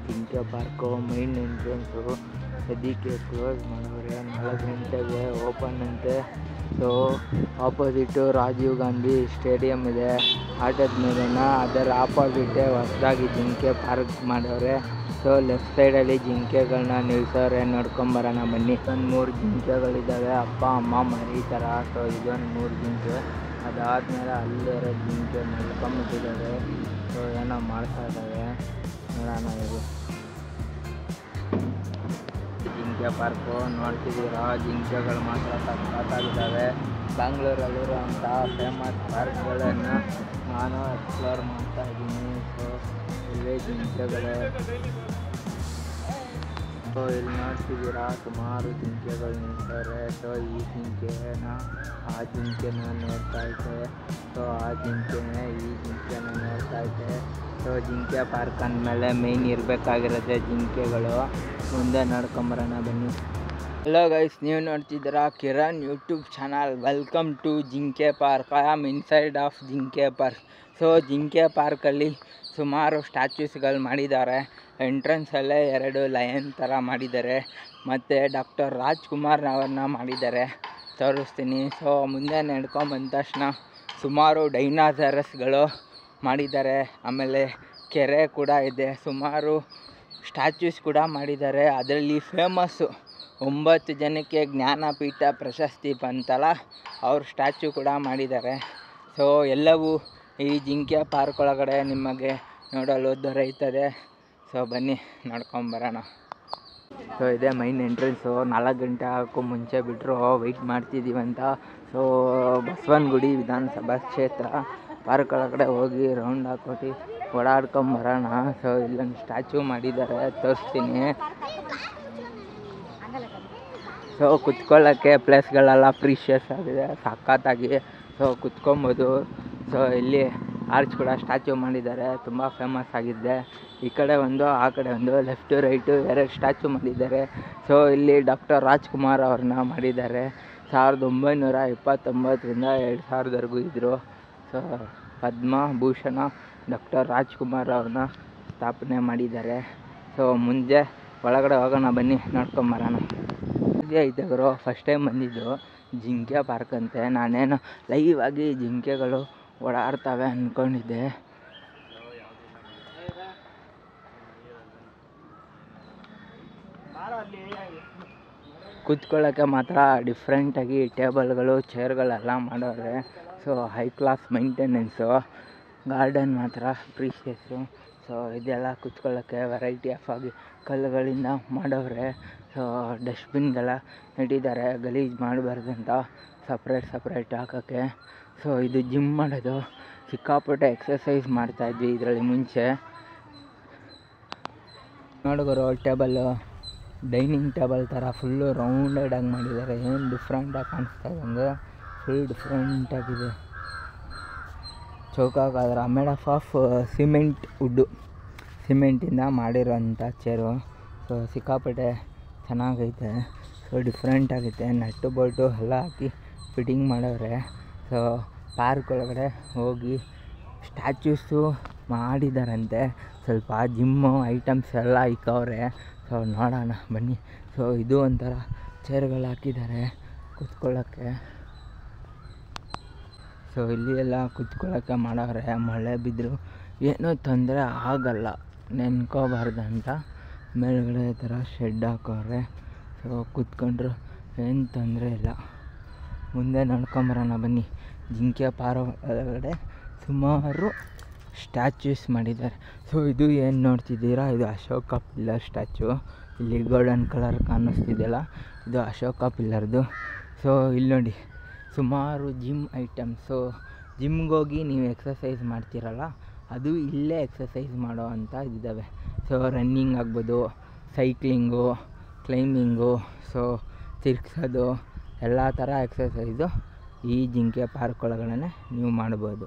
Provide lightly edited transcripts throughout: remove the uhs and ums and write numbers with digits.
ಜಿಂಕೆ park main entrance ಸದ್ಯಕ್ಕೆ close ಮಾಡವ್ರೆ. 4 ಗಂಟೆಗೆ ಓಪನ್ ಅಂತೆ. So opposite Rajiv Gandhi stadium ಇದೆ ಆಟದ ಮೇಲೆನ, ಅದರ ಆಪೋಸಿಟೇ ಹೊಸದಾಗಿ ಜಿಂಕೆ ಪಾರ್ಕ್ ಮಾಡವ್ರೆ. ಸೊ ಲೆಫ್ಟ್ ಸೈಡಲ್ಲಿ ಜಿಂಕೆಗಳನ್ನ ನಿಲ್ಸವ್ರೆ, ನೋಡ್ಕೊಂಬರೋಣ ಬನ್ನಿ. ಒಂದು 3 ಜಿಂಕೆಗಳಿದ್ದಾವೆ, ಅಪ್ಪ ಅಮ್ಮ ಮರಿ ಥರ. ಸೊ ಇದೊಂದು 3 ಜಿಂಕೆ. ಅದಾದಮೇಲೆ ಅಲ್ಲಿರೋ ಜಿಂಕೆ ಮಲ್ಕೊಂಬಿಟ್ಟಿದ್ದಾವೆ. ಸೊ ಏನೋ ಮಾಡ್ತಾ ಇದ್ದಾವೆ, ನೋಡೋಣ. ಇದು ಜಿಂಕೆ ಪಾರ್ಕು ನೋಡ್ತಿದ್ದೀರಾ, ಜಿಂಕೆಗಳು ಮಾತ್ರ ಸಖತ್ತಾಗಿದ್ದಾವೆ. ಬೆಂಗಳೂರಲ್ಲಿರುವಂಥ ಫೇಮಸ್ ಪಾರ್ಕ್ಗಳನ್ನು ನಾನು ಎಕ್ಸ್ಪ್ಲೋರ್ ಮಾಡ್ತಾ ಇದ್ದೀನಿ. ಸೊ ಇಲ್ಲೇ ಜಿಂಕೆಗಳು. ಸೊ ಇಲ್ಲಿ ನೋಡ್ತಿದ್ದೀರಾ ಸುಮಾರು ಜಿಂಕೆಗಳು ನಿಲ್ತಾರೆ. ಸೊ ಈ ಜಿಂಕೆನ ಆ ಜಿಂಕೆನ ನೋಡ್ತಾ ಐತೆ. ಸೊ ಆ ಜಿಂಕೆನೇ ಈ ಜಿಂಕೆನ ನೋಡ್ತಾ ಐತೆ. ಸೊ ಜಿಂಕೆ ಪಾರ್ಕ್ ಅಂದಮೇಲೆ ಮೇಯ್ನ್ ಇರಬೇಕಾಗಿರುತ್ತೆ ಜಿಂಕೆಗಳು. ಮುಂದೆ ನೋಡ್ಕೊಂಬರೋಣ ಬನ್ನಿ. ಹಲೋ ಗೈಸ್, ನೀವು ನೋಡ್ತಿದ್ದೀರಾ Kiran YouTube channel. Welcome to Jinke park. I am inside of Jinke park. So Jinke ಪಾರ್ಕಲ್ಲಿ ಸುಮಾರು ಸ್ಟ್ಯಾಚ್ಯೂಸ್ಗಳು ಮಾಡಿದ್ದಾರೆ. ಎಂಟ್ರೆನ್ಸಲ್ಲೇ 2 ಲಯನ್ ಥರ ಮಾಡಿದ್ದಾರೆ, ಮತ್ತು ಡಾಕ್ಟರ್ ರಾಜ್ಕುಮಾರ್ ಅವ್ರನ್ನ ಮಾಡಿದ್ದಾರೆ, ತೋರಿಸ್ತೀನಿ. ಸೊ ಮುಂದೆ ನಡ್ಕೊಂಬಂದ ತಕ್ಷಣ ಸುಮಾರು ಡೈನಾಸರಸ್ಗಳು ಮಾಡಿದ್ದಾರೆ. ಆಮೇಲೆ ಕೆರೆ ಕೂಡ ಇದೆ, ಸುಮಾರು ಸ್ಟ್ಯಾಚ್ಯೂಸ್ ಕೂಡ ಮಾಡಿದ್ದಾರೆ. ಅದರಲ್ಲಿ ಫೇಮಸ್ಸು 9 ಜನಕ್ಕೆ ಜ್ಞಾನಪೀಠ ಪ್ರಶಸ್ತಿ ಬಂತಲ್ಲ, ಅವ್ರ ಸ್ಟ್ಯಾಚ್ಯೂ ಕೂಡ ಮಾಡಿದ್ದಾರೆ. ಸೊ ಎಲ್ಲವೂ ಈ ಜಿಂಕೆ ಪಾರ್ಕ್ ಒಳಗಡೆ ನಿಮಗೆ ನೋಡಲು ದೊರೆಯುತ್ತದೆ. ಸೊ ಬನ್ನಿ ನೋಡ್ಕೊಂಬರೋಣ. ಸೊ ಇದೇ ಮೈನ್ ಎಂಟ್ರೆನ್ಸು. 4 ಗಂಟೆ ಆಗೋಕ್ಕೂ ಮುಂಚೆ ಬಿಟ್ಟರು ವೆಯ್ಟ್ ಮಾಡ್ತಿದ್ದೀವಂತ. ಸೊ ಬಸವನಗುಡಿ ವಿಧಾನಸಭಾ ಕ್ಷೇತ್ರ ಪಾರ್ಕ್ ಒಳಗಡೆ ಹೋಗಿ ರೌಂಡ್ ಹಾಕ್ಕೊಟ್ಟು ಓಡಾಡ್ಕೊಂಬರೋಣ. ಸೊ ಇಲ್ಲೊಂದು ಸ್ಟ್ಯಾಚ್ಯೂ ಮಾಡಿದ್ದಾರೆ, ತೋರಿಸ್ತೀನಿ. ಸೊ ಕುತ್ಕೊಳ್ಳೋಕ್ಕೆ ಪ್ಲೇಸ್ಗಳೆಲ್ಲ ಪ್ರೀಷಿಯಸ್ ಆಗಿದೆ, ಸಖತ್ತಾಗಿ. ಸೊ ಕುತ್ಕೊಬೋದು. ಸೊ ಇಲ್ಲಿ ಆರ್ಚ್ ಕೂಡ ಸ್ಟ್ಯಾಚ್ಯೂ ಮಾಡಿದ್ದಾರೆ, ತುಂಬ ಫೇಮಸ್ ಆಗಿದೆ. ಈ ಕಡೆ ಒಂದು ಆ ಕಡೆ ಒಂದು, ಲೆಫ್ಟು ರೈಟು 2 ಸ್ಟ್ಯಾಚ್ಯೂ ಮಾಡಿದ್ದಾರೆ. ಸೊ ಇಲ್ಲಿ ಡಾಕ್ಟರ್ ರಾಜ್ಕುಮಾರ್ ಅವ್ರನ್ನ ಮಾಡಿದ್ದಾರೆ. 1929ರಿಂದ 2000ವರೆಗೂ ಇದ್ದರು. ಸೊ ಪದ್ಮಭೂಷಣ ಡಾಕ್ಟರ್ ರಾಜ್ಕುಮಾರ್ ಅವ್ರನ್ನ ಸ್ಥಾಪನೆ ಮಾಡಿದ್ದಾರೆ. ಸೊ ಮುಂದೆ ಒಳಗಡೆ ಹೋಗೋಣ ಬನ್ನಿ, ನೋಡ್ಕೊಂಬರೋಣ. ಇದೇ ಐತೆಗರು ಫಸ್ಟ್ ಟೈಮ್ ಬಂದಿದ್ದು ಜಿಂಕೆ ಪಾರ್ಕ್ ಅಂತೆ. ನಾನೇನು ಲೈವ್ ಆಗಿ ಜಿಂಕೆಗಳು ಓಡಾಡ್ತವೆ ಅಂದ್ಕೊಂಡಿದ್ದೆ. ಕೂತ್ಕೊಳ್ಳೋಕ್ಕೆ ಮಾತ್ರ ಡಿಫ್ರೆಂಟಾಗಿ ಟೇಬಲ್ಗಳು ಚೇರ್ಗಳೆಲ್ಲ ಮಾಡವ್ರೆ. So high class maintenance. Garden ಮಾತ್ರ ಪ್ರೀಷಿಯಸ್ಸು. ಸೊ ಇದೆಲ್ಲ ಕೂತ್ಕೊಳ್ಳೋಕ್ಕೆ ವೆರೈಟಿ ಆಫ್ ಆಗಿ ಕಲ್ಲುಗಳಿಂದ ಮಾಡವ್ರೆ. ಸೊ ಡಸ್ಟ್ಬಿನ್ಗೆಲ್ಲ ಇಟ್ಟಿದ್ದಾರೆ, ಗಲೀಜು ಮಾಡಬಾರ್ದಂತ ಸಪ್ರೇಟ್ ಹಾಕೋಕ್ಕೆ. ಸೊ ಇದು ಜಿಮ್ ಮಾಡೋದು. ಸಿಕ್ಕಾಪಟ್ಟೆ ಎಕ್ಸಸೈಸ್ ಮಾಡ್ತಾಯಿದ್ವಿ ಇದರಲ್ಲಿ ಮುಂಚೆ. ನೋಡಿದ್ರು ಟೇಬಲ್ಲು ಡೈನಿಂಗ್ ಟೇಬಲ್ ಥರ ಫುಲ್ಲು ರೌಂಡೆಡಾಗಿ ಮಾಡಿದ್ದಾರೆ. ಏನು ಡಿಫ್ರೆಂಟಾಗಿ ಕಾಣಿಸ್ತಾ ಇದೆ ಅಂದರೆ ಫುಲ್ ಡಿಫ್ರೆಂಟಾಗಿದೆ. ಚೌಕಾಗಾದ್ರೆ ಮೇಡ್ ಆಫ್ ಸಿಮೆಂಟ್ ವುಡ್ಡು, ಸಿಮೆಂಟಿಂದ ಮಾಡಿರೋಂಥ ಚೇರು. ಸೊ ಸಿಕ್ಕಾಪಟ್ಟೆ ಚೆನ್ನಾಗೈತೆ. ಸೊ ಡಿಫ್ರೆಂಟಾಗೈತೆ. ನಟ್ಟು ಬೋಲ್ಟು ಎಲ್ಲ ಹಾಕಿ ಫಿಟ್ಟಿಂಗ್ ಮಾಡವ್ರೆ. ಸೊ ಪಾರ್ಕ್ ಒಳಗಡೆ ಹೋಗಿ ಸ್ಟ್ಯಾಚ್ಯೂಸು ಮಾಡಿದಾರಂತೆ. ಸ್ವಲ್ಪ ಜಿಮ್ಮು ಐಟಮ್ಸ್ ಎಲ್ಲ ಇಕ್ಕವ್ರೆ. ಸೊ ನೋಡೋಣ ಬನ್ನಿ. ಸೊ ಇದು ಒಂಥರ ಚೇರ್ಗಳು ಹಾಕಿದ್ದಾರೆ ಕೂತ್ಕೊಳ್ಳೋಕ್ಕೆ. ಸೊ ಇಲ್ಲಿ ಎಲ್ಲ ಕೂತ್ಕೊಳ್ಳೋಕ್ಕೆ ಮಾಡವ್ರೆ. ಮಳೆ ಬಿದ್ದರೂ ಏನೂ ತೊಂದರೆ ಆಗಲ್ಲ, ನೆನ್ಕೋಬಾರ್ದಂತ ಮೇಲ್ಗಡೆ ಥರ ಶೆಡ್ ಹಾಕವ್ರೆ. ಸೊ ಕೂತ್ಕೊಂಡ್ರು ಏನು ತೊಂದರೆ ಇಲ್ಲ. ಮುಂದೆ ನೋಡ್ಕೊಂಬರೋಣ ಬನ್ನಿ. ಜಿಂಕೆ ಪಾರ್ಕ್ ಒಳಗಡೆ ಸುಮಾರು ಸ್ಟ್ಯಾಚ್ಯೂಸ್ ಮಾಡಿದ್ದಾರೆ. ಸೊ ಇದು ಏನು ನೋಡ್ತಿದ್ದೀರಾ, ಇದು ಅಶೋಕ ಪಿಲ್ಲರ್ ಸ್ಟ್ಯಾಚ್ಯೂ. ಇಲ್ಲಿ ಗೋಲ್ಡನ್ ಕಲರ್ ಕಾಣಿಸ್ತಿದೆಯಲ್ಲ, ಇದು ಅಶೋಕ ಪಿಲ್ಲರ್ದು. ಸೊ ಇಲ್ಲಿ ನೋಡಿ ಸುಮಾರು ಜಿಮ್ ಐಟಮ್ಸು. ಜಿಮ್ಗೋಗಿ ನೀವು ಎಕ್ಸಸೈಸ್ ಮಾಡ್ತೀರಲ್ಲ, ಅದು ಇಲ್ಲೇ ಎಕ್ಸಸೈಸ್ ಮಾಡೋ ಅಂಥ ಇದ್ದಾವೆ. ಸೊ ರನ್ನಿಂಗ್ ಆಗ್ಬೋದು, ಸೈಕ್ಲಿಂಗು, ಕ್ಲೈಂಬಿಂಗು, ಸೊ ತಿರ್ಗ್ಸೋದು ಎಲ್ಲ ಥರ ಎಕ್ಸಸೈಸು ಈ ಜಿಂಕೆ ಪಾರ್ಕ್ ಒಳಗಡೆ ನೀವು ಮಾಡ್ಬೋದು.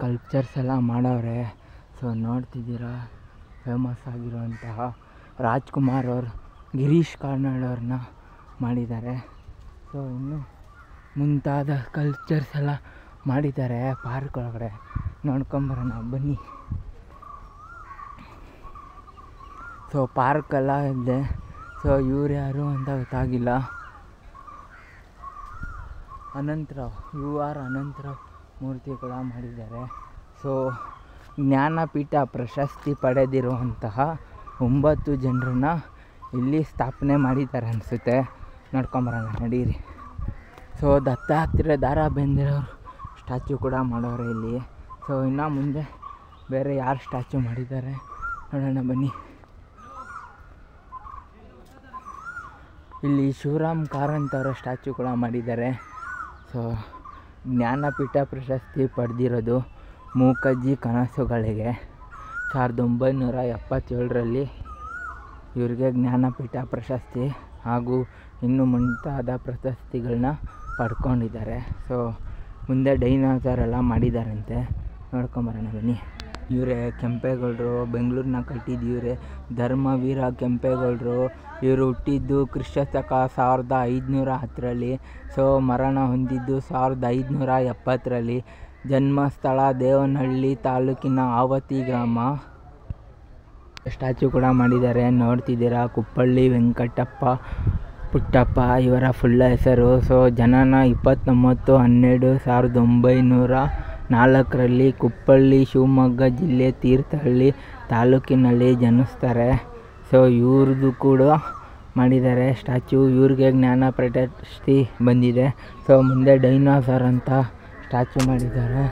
ಕಲ್ಚರ್ಸ್ ಎಲ್ಲ ಮಾಡವ್ರೆ. ಸೊ ನೋಡ್ತಿದ್ದೀರಾ ಫೇಮಸ್ ಆಗಿರುವಂತಹ ರಾಜ್ಕುಮಾರ್ ಅವರು, ಗಿರೀಶ್ ಕಾರ್ನಾಡ್ ಅವ್ರನ್ನ ಮಾಡಿದ್ದಾರೆ. ಸೊ ಇನ್ನು ಮುಂತಾದ ಕಲ್ಚರ್ಸ್ ಎಲ್ಲ ಮಾಡಿದ್ದಾರೆ ಪಾರ್ಕ್ ಒಳಗಡೆ. ನೋಡ್ಕೊಂಬರೋಣ ಬನ್ನಿ. ಸೊ ಪಾರ್ಕೆಲ್ಲ ಇದೆ. ಸೊ ಇವ್ರು ಯಾರು ಅಂತ ಗೊತ್ತಾಗಿಲ್ಲ. ಅನಂತರಾವ್, ಅನಂತರಾವ್ ಮೂರ್ತಿ ಕೂಡ ಮಾಡಿದ್ದಾರೆ. ಸೊ ಜ್ಞಾನಪೀಠ ಪ್ರಶಸ್ತಿ ಪಡೆದಿರುವಂತಹ 9 ಜನರನ್ನ ಇಲ್ಲಿ ಸ್ಥಾಪನೆ ಮಾಡಿದ್ದಾರೆ ಅನಿಸುತ್ತೆ. ನೋಡ್ಕೊಂಬರೋಣ ನಡೀರಿ. ಸೊ ದತ್ತಾತ್ರೇಯ ದ ರಾ ಬೇಂದ್ರೆಯವ್ರ ಸ್ಟ್ಯಾಚು ಕೂಡ ಮಾಡೋರೆ ಇಲ್ಲಿ. ಸೊ ಇನ್ನು ಮುಂದೆ ಬೇರೆ ಯಾರು ಸ್ಟ್ಯಾಚು ಮಾಡಿದ್ದಾರೆ ನೋಡೋಣ ಬನ್ನಿ. ಇಲ್ಲಿ ಶಿವರಾಮ್ ಕಾರಂತ್ ಅವರ ಸ್ಟ್ಯಾಚು ಕೂಡ ಮಾಡಿದ್ದಾರೆ. ಸೊ ಜ್ಞಾನಪೀಠ ಪ್ರಶಸ್ತಿ ಪಡೆದಿರೋದು ಮೂಕಜ್ಜಿ ಕನಸುಗಳಿಗೆ 1977ರಲ್ಲಿ ಇವರಿಗೆ ಜ್ಞಾನಪೀಠ ಪ್ರಶಸ್ತಿ ಹಾಗೂ ಇನ್ನೂ ಮುಂತಾದ ಪ್ರಶಸ್ತಿಗಳನ್ನ ಪಡ್ಕೊಂಡಿದ್ದಾರೆ. ಸೊ ಮುಂದೆ ಡೈನೋಸಾರ್ ಎಲ್ಲ ಮಾಡಿದ್ದಾರಂತೆ. ನೋಡ್ಕೊಂಬರೋಣ ಬನ್ನಿ. ಇವರೇ ಕೆಂಪೇಗೌಡರು, ಬೆಂಗಳೂರನ್ನ ಕಟ್ಟಿದ್ದು ಇವರೇ. ಧರ್ಮವೀರ ಕೆಂಪೇಗೌಡರು ಇವರು ಹುಟ್ಟಿದ್ದು ಕ್ರಿಸ್ತಶಕ 1510ರಲ್ಲಿ. ಸೊ ಮರಣ ಹೊಂದಿದ್ದು 1570ರಲ್ಲಿ. ಜನ್ಮಸ್ಥಳ ದೇವನಹಳ್ಳಿ ತಾಲೂಕಿನ ಆವತಿ ಗ್ರಾಮ. ಸ್ಟ್ಯಾಚು ಕೂಡ ಮಾಡಿದ್ದಾರೆ ನೋಡ್ತಿದ್ದೀರಾ. ಕುಪ್ಪಳ್ಳಿ ವೆಂಕಟಪ್ಪ ಪುಟ್ಟಪ್ಪ ಇವರ ಫುಲ್ಲ ಹೆಸರು. ಸೊ ಜನನ 29/1904ರಲ್ಲಿ ಕುಪ್ಪಳ್ಳಿ ಶಿವಮೊಗ್ಗ ಜಿಲ್ಲೆ ತೀರ್ಥಹಳ್ಳಿ ತಾಲೂಕಿನಲ್ಲಿ ಜನಿಸ್ತಾರೆ. ಸೊ ಇವ್ರದ್ದು ಕೂಡ ಮಾಡಿದ್ದಾರೆ ಸ್ಟ್ಯಾಚು. ಇವ್ರಿಗೆ ಜ್ಞಾನ ಪ್ರಶಸ್ತಿ ಬಂದಿದೆ. ಸೊ ಮುಂದೆ ಡೈನೋಸಾರ್ ಅಂತ ಸ್ಟ್ಯಾಚು ಮಾಡಿದ್ದಾರೆ.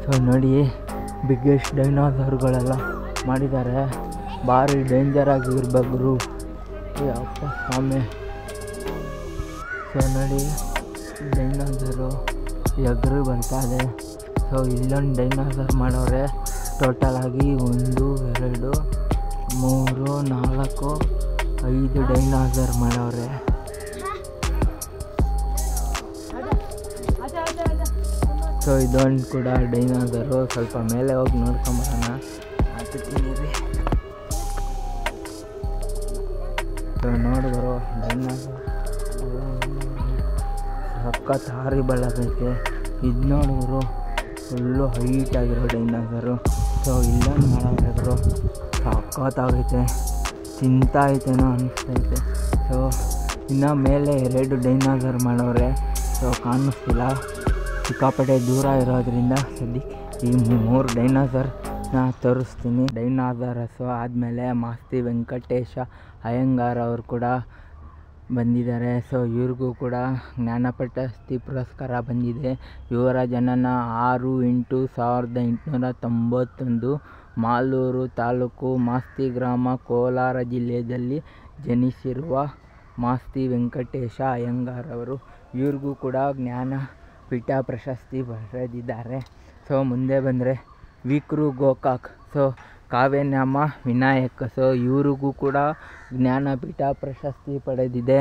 ಸೊ ನೋಡಿ ಬಿಗ್ಗೆಸ್ಟ್ ಡೈನೋಸಾರ್ಗಳೆಲ್ಲ ಮಾಡಿದ್ದಾರೆ. ಭಾರಿ ಡೇಂಜರ್ ಆಗಿರ್ಬೇಕು ಅಪ್ಪ ಸ್ವಾಮಿ. ಸೊ ನೋಡಿ ಡೈನೋಸಾರು ಎಗರು ಬರ್ತಾ ಇದೆ. ಸೊ ಇಲ್ಲೊಂದು ಡೈನೋಸಾರ್ ಮಾಡವ್ರೆ. ಟೋಟಲಾಗಿ 1 2 3 4 5 ಡೈನೋಸಾರ್ ಮಾಡವ್ರೆ. ಸೊ ಇದೊಂದು ಕೂಡ ಡೈನೋಸಾರು. ಸ್ವಲ್ಪ ಮೇಲೆ ಹೋಗಿ ನೋಡ್ಕೊಂಬರೋಣ ಆಗ್ತೀನಿ ರೀ. ಸೊ ನೋಡಿದ್ರು ಡೈನೋಸಾರ್ ಸಖತ್ ಹಾರಿಬಲ್ ಆಗೈತೆ. ಇದು ನೋಡಿದ್ರು ಫುಲ್ಲು ಹೈಟ್ ಆಗಿರೋ ಡೈನೋಸಾರು. ಸೊ ಇಲ್ಲೊಂದು ಮಾಡೋರು ಸಖತ್ತಾಗೈತೆ. ತಿಂತಾ ಐತೇನೋ ಅನ್ನಿಸ್ತೈತೆ. ಸೊ ಇನ್ನು ಮೇಲೆ 2 ಡೈನೋಸಾರ್ ಮಾಡವ್ರೆ. ಸೊ ಕಾಣಿಸ್ತಿಲ್ಲ, ಸಿಕ್ಕಾಪಟ್ಟೆ ದೂರ ಇರೋದ್ರಿಂದ ಸದ್ಯಕ್ಕೆ ಈ 3 ಡೈನೋಸಾರ್ನ ತೋರಿಸ್ತೀನಿ. ಡೈನೋಸಾರಸು ಆದಮೇಲೆ ಮಾಸ್ತಿ ವೆಂಕಟೇಶ ಅಯ್ಯಂಗಾರ್ ಅವರು ಕೂಡ ಬಂದಿದ್ದಾರೆ. ಸೊ ಇವ್ರಿಗೂ ಕೂಡ ಜ್ಞಾನ ಪ್ರಶಸ್ತಿ ಪುರಸ್ಕಾರ ಬಂದಿದೆ. ಇವರ ಜನನ 6/8/1891 ಮಾಲೂರು ತಾಲೂಕು ಮಾಸ್ತಿ ಗ್ರಾಮ ಕೋಲಾರ ಜಿಲ್ಲೆಯಲ್ಲಿ ಜನಿಸಿರುವ ಮಾಸ್ತಿ ವೆಂಕಟೇಶ ಅಯ್ಯಂಗಾರ್ ಅವರು ಇವ್ರಿಗೂ ಕೂಡ ಜ್ಞಾನಪೀಠ ಪ್ರಶಸ್ತಿ ಪಡೆದಿದ್ದಾರೆ. ಸೊ ಮುಂದೆ ಬಂದರೆ ವಿಕ್ರು ಗೋಕಾಕ್. ಸೊ ಕಾವ್ಯನಾಮ ವಿನಾಯಕ್. ಸೊ ಇವ್ರಿಗೂ ಕೂಡ ಜ್ಞಾನಪೀಠ ಪ್ರಶಸ್ತಿ ಪಡೆದಿದೆ.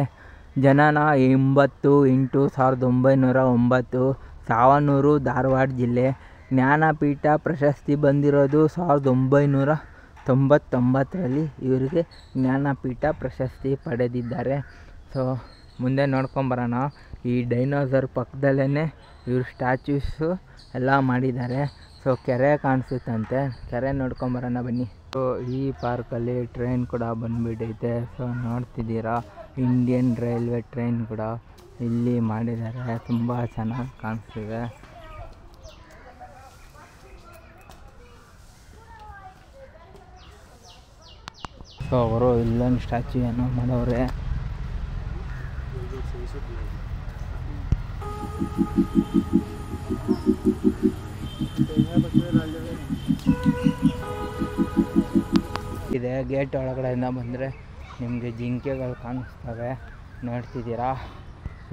ಜನನ 80/8/1909 ಸಾವನೂರು ಧಾರವಾಡ ಜಿಲ್ಲೆ. ಜ್ಞಾನಪೀಠ ಪ್ರಶಸ್ತಿ ಬಂದಿರೋದು 1999ರಲ್ಲಿ ಇವರಿಗೆ ಜ್ಞಾನಪೀಠ ಪ್ರಶಸ್ತಿ ಪಡೆದಿದ್ದಾರೆ. ಸೊ ಮುಂದೆ ನೋಡ್ಕೊಂಬರೋಣ. ಈ ಡೈನೋಸಾರ್ ಪಕ್ಕದಲ್ಲೇ ಇವ್ರ ಸ್ಟ್ಯಾಚ್ಯೂಸು ಎಲ್ಲ ಮಾಡಿದ್ದಾರೆ. ಸೊ ಕೆರೆ ಕಾಣಿಸುತ್ತಂತೆ, ಕೆರೆ ನೋಡ್ಕೊಂಬರೋಣ ಬನ್ನಿ. ಸೊ ಈ ಪಾರ್ಕಲ್ಲಿ ಟ್ರೈನ್ ಕೂಡ ಬಂದುಬಿಟ್ಟೈತೆ. ಸೊ ನೋಡ್ತಿದ್ದೀರಾ ಇಂಡಿಯನ್ ರೈಲ್ವೆ ಟ್ರೈನ್ ಕೂಡ ಇಲ್ಲಿ ಮಾಡಿದ್ದಾರೆ. ತುಂಬ ಚೆನ್ನಾಗಿ ಕಾಣಿಸ್ತಿದೆ. ಸೊ ಅವರು ಇಲ್ಲೊಂದು ಸ್ಟ್ಯಾಚ್ಯೂ ಏನೋ ಮಾಡವ್ರೆ. ಇದೆ ಗೇಟ್ ಒಳಗಡೆಯಿಂದ ಬಂದರೆ ನಿಮಗೆ ಜಿಂಕೆಗಳು ಕಾಣಿಸ್ತವೆ. ನೋಡ್ತಿದ್ದೀರಾ,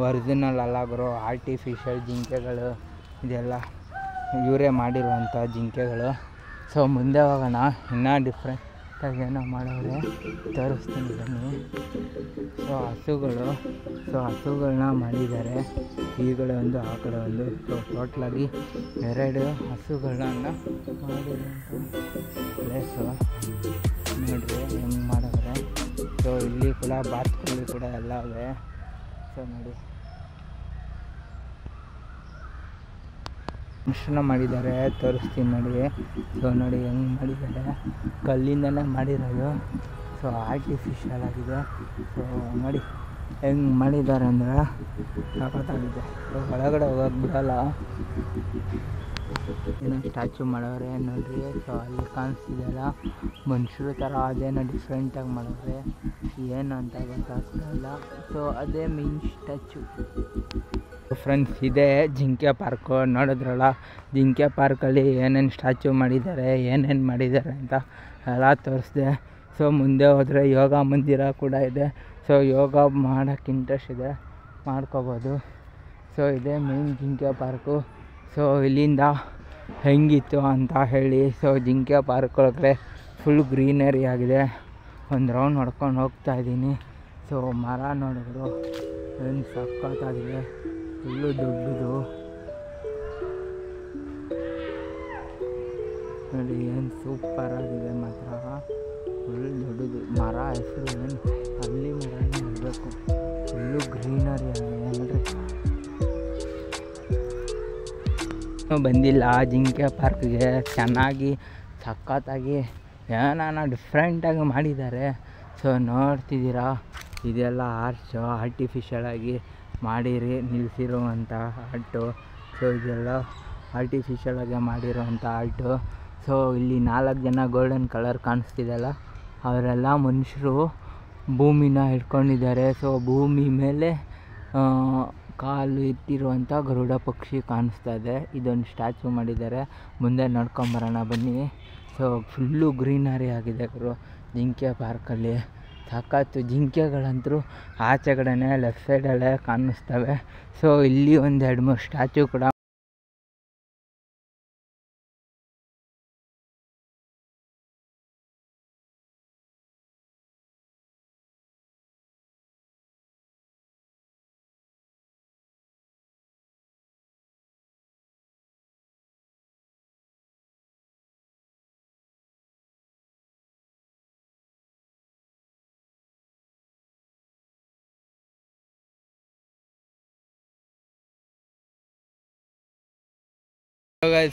ಒರಿಜಿನಲ್ ಅಲ್ಲ ಗುರು, ಆರ್ಟಿಫಿಷಿಯಲ್ ಜಿಂಕೆಗಳು ಇದೆಲ್ಲ ಇವರೇ ಮಾಡಿರುವಂಥ ಜಿಂಕೆಗಳು. ಸೊ ಮುಂದೆ ಹೋಗೋಣ. ಇನ್ನೂ ಡಿಫ್ರೆಂಟಾಗಿ ಏನೋ ಮಾಡೋರೆ, ತೋರಿಸ್ತೀನಿ ಬನ್ನಿ. ಸೊ ಹಸುಗಳನ್ನ ಮಾಡಿದ್ದಾರೆ. ಈ ಕಡೆ ಒಂದು ಆ ಕಡೆ ಒಂದು. ಸೊ ಟೋಟ್ಲಾಗಿ 2 ಹಸುಗಳನ್ನ ಮಾಡಿರುವಂಥ ಪ್ಲೇಸು ನೋಡ್ರಿ ಹೆಂಗೆ ಮಾಡಿದ್ರೆ. ಸೊ ಇಲ್ಲಿ ಕೂಡ ಬಾತ್ಕೋಳಿ ಕೂಡ ಎಲ್ಲ ಇವೆ. ಸೊ ನೋಡಿ ಮಿಶ್ರಣ ಮಾಡಿದ್ದಾರೆ, ತೋರಿಸ್ತೀನಿ ನೋಡಿ. ಸೊ ನೋಡಿ ಹೆಂಗೆ ಮಾಡಿದ್ದಾರೆ, ಕಲ್ಲಿಂದನೇ ಮಾಡಿರೋದು. ಸೊ ಆರ್ಟಿಫಿಷಿಯಲ್ ಆಗಿದೆ. ಸೊ ನೋಡಿ ಹೆಂಗೆ ಮಾಡಿದ್ದಾರೆ ಅಂದರೆ ಸಖತ್ತಾಗಿದೆ. ಒಳಗಡೆ ಹೋಗೋಕೆ ಬಿಡಲ್ಲ, ಏನೋ ಸ್ಟ್ಯಾಚು ಮಾಡವ್ರೆ ನೋಡ್ರಿ. ಸೊ ಅಲ್ಲಿ ಕಾಣಿಸ್ತಿದೆಯಲ್ಲ ಮನುಷ್ಯರು ಥರ ಅದೇನೋ ಡಿಫ್ರೆಂಟಾಗಿ ಮಾಡವ್ರೆ, ಏನು ಅಂತ ಗೊತ್ತಾಗ್ತಾಯಿಲ್ಲ. ಸೊ ಅದೇ ಮೇನ್ ಸ್ಟ್ಯಾಚು. ಫ್ರೆಂಡ್ಸ್, ಇದೇ ಜಿಂಕೆ ಪಾರ್ಕು. ನೋಡಿದ್ರಲ್ಲ ಜಿಂಕೆ ಪಾರ್ಕಲ್ಲಿ ಏನೇನು ಸ್ಟ್ಯಾಚು ಮಾಡಿದ್ದಾರೆ, ಏನೇನು ಮಾಡಿದ್ದಾರೆ ಅಂತ ಎಲ್ಲ ತೋರಿಸಿದೆ. ಸೊ ಮುಂದೆ ಹೋದರೆ ಯೋಗ ಮಂದಿರ ಕೂಡ ಇದೆ. ಸೊ ಯೋಗ ಮಾಡೋಕ್ಕೆ ಇಂಟ್ರೆಸ್ಟ್ ಇದೆ, ಮಾಡ್ಕೋಬೋದು. ಸೊ ಇದೇ ಮೇನ್ ಜಿಂಕೆ ಪಾರ್ಕು. ಸೊ ಇಲ್ಲಿಂದ ಹೆಂಗಿತ್ತು ಅಂತ ಹೇಳಿ. ಸೊ ಜಿಂಕೆ ಪಾರ್ಕ್ ಒಳಗಡೆ ಫುಲ್ ಗ್ರೀನರಿ ಆಗಿದೆ. ಒಂದು ರೌಂಡ್ ನೋಡ್ಕೊಂಡು ಹೋಗ್ತಾಯಿದ್ದೀನಿ. ಸೊ ಮರ ನೋಡಿದ್ರು ಏನು ಸಖತ್ತಾಗಿದೆ, ಫುಲ್ಲು ದೊಡ್ಡದು ನೋಡಿ, ಏನು ಸೂಪರ್ ಆಗಿದೆ ಮಾತ್ರ. ಫುಲ್ ದೊಡ್ಡದು ಮರ, ಹೆಸರು ಏನು ಅಲ್ಲಿ ಮರನೇ ಇರಬೇಕು. ಫುಲ್ಲು ಗ್ರೀನರಿ ಆಗಿದೆ ನೋಡ್ರಿ. ಬಂದಿಲ್ಲ ಜಿಂಕೆ ಪಾರ್ಕ್ಗೆ, ಚೆನ್ನಾಗಿ ಸಖತ್ತಾಗಿ ಏನಾನ ಡಿಫ್ರೆಂಟಾಗಿ ಮಾಡಿದ್ದಾರೆ. ಸೊ ನೋಡ್ತಿದ್ದೀರಾ, ಇದೆಲ್ಲ ಆರ್ಚು ಆರ್ಟಿಫಿಷಿಯಲಾಗಿ ಮಾಡಿರಿ ನಿಲ್ಲಿಸಿರುವಂಥ ಆರ್ಟು. ಸೊ ಇದೆಲ್ಲ ಆರ್ಟಿಫಿಷಿಯಲಾಗಿ ಮಾಡಿರೋವಂಥ ಆರ್ಟು. ಸೊ ಇಲ್ಲಿ 4 ಜನ ಗೋಲ್ಡನ್ ಕಲರ್ ಕಾಣಿಸ್ತಿದೆಯಲ್ಲ, ಅವರೆಲ್ಲ ಮನುಷ್ಯರು ಭೂಮಿನ ಹಿಡ್ಕೊಂಡಿದ್ದಾರೆ. ಸೊ ಭೂಮಿ ಮೇಲೆ ಕಾಲು ಇಟ್ಟಿರುವಂಥ ಗರುಡ ಪಕ್ಷಿ ಕಾಣಿಸ್ತಾ ಇದೆ. ಇದೊಂದು ಸ್ಟ್ಯಾಚು ಮಾಡಿದ್ದಾರೆ. ಮುಂದೆ ನೋಡ್ಕೊಂಬರೋಣ ಬನ್ನಿ. ಸೊ ಫುಲ್ಲು ಗ್ರೀನರಿ ಆಗಿದೆ ಜಿಂಕೆ ಪಾರ್ಕಲ್ಲಿ, ಸಖತ್ತು. ಜಿಂಕೆಗಳಂತೂ ಆಚೆ ಕಡೆನೇ ಲೆಫ್ಟ್ ಸೈಡಲ್ಲೇ ಕಾಣಿಸ್ತವೆ. ಸೊ ಇಲ್ಲಿ ಒಂದು 2-3 ಸ್ಟ್ಯಾಚು ಕೂಡ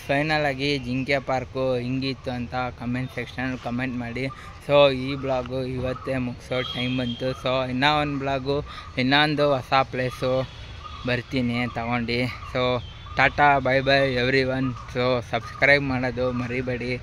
ಫೈನಲ್ ಆಗಿ ಜಿಂಕೆ ಪಾರ್ಕು ಹಿಂಗಿತ್ತು ಅಂತ ಕಮೆಂಟ್ ಸೆಕ್ಷನಲ್ಲಿ ಕಮೆಂಟ್ ಮಾಡಿ. ಸೊ ಈ ಬ್ಲಾಗು ಇವತ್ತೇ ಮುಗಿಸೋ ಟೈಮ್ ಬಂತು. ಸೊ ಇನ್ನೂ ಒಂದು ಬ್ಲಾಗು, ಇನ್ನೊಂದು ಹೊಸ ಪ್ಲೇಸು ಬರ್ತೀನಿ ತಗೊಂಡು. So Tata, bye bye every one. So subscribe ಮಾಡೋದು ಮರಿಬೇಡಿ.